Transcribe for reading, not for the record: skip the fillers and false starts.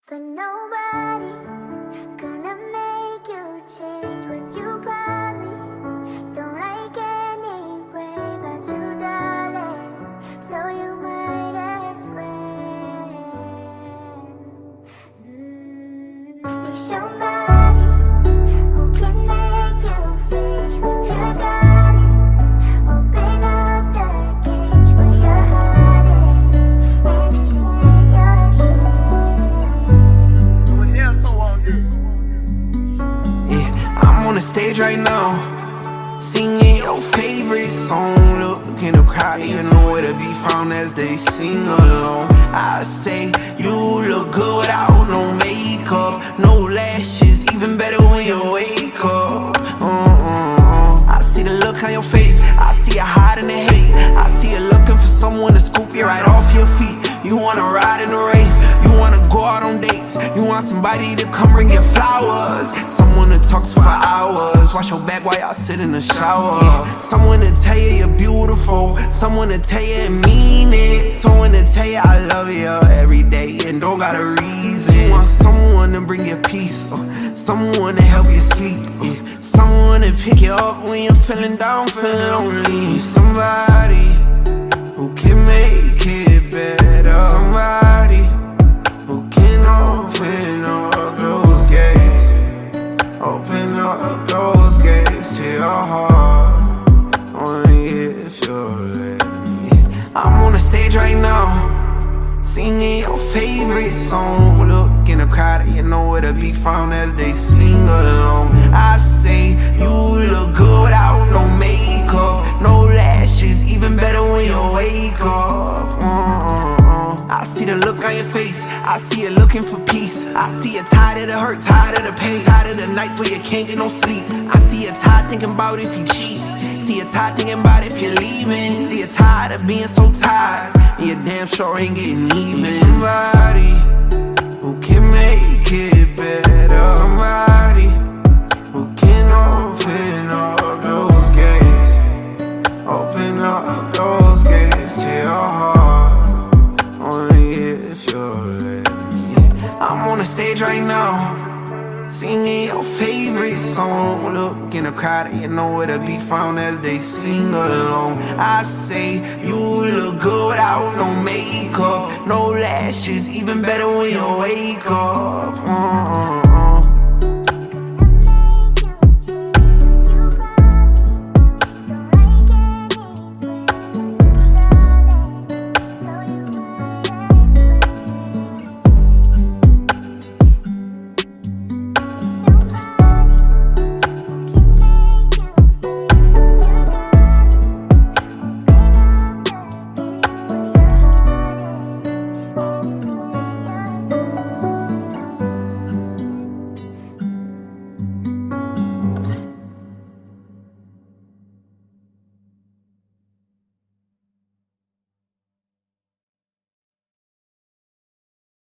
But nobody's gonna make you change what you probably don't like anyway about you, darling. So you might as well be somebody who can make you face what you got it. Open up the gates where your heart is and just let Yeah, I'm on the stage right now, singing your favorite song. Look in the crowd, you know where to be found as they sing along. I say you look good without no makeup, no lashes, even better when you wake up. I see the look on your face, I see you hiding the hate. I see you looking for someone to scoop you right off your feet. You wanna ride in the rain, you wanna go out on dates, you want somebody to come bring you flowers, someone to talk to for hours, wash your back while y'all sit in the shower. Someone to tell you you're beautiful, someone to tell you and mean it, someone to tell you I love you every day and don't got a reason. You want someone to bring you peace, someone to help you sleep, someone to pick you up when you're feeling down, feeling lonely. Somebody who can make it better, somebody who can open up those gates, open up those gates to your heart, only if you'll let me. I'm on the stage right now, singing your favorite song. Look in the crowd, you know where to be found as they sing along. I say you look good without no makeup, no lashes, even better when you wake up. I see the look on your face, I see you looking for peace. I see you tired of the hurt, tired of the pain, tired of the nights where you can't get no sleep. I see you tired thinking about if you cheat, see you tired thinking about if you're leaving. See you tired of being so tired, and you damn sure ain't getting even. Somebody who can make it better, somebody who can open up those gates, open up those gates to your heart, only if you'll let me. I'm on the stage right now, singing your favorite song. Look in the crowd, you know where to be found as they sing along. I say you look good without no makeup, no lashes, even better when you wake up.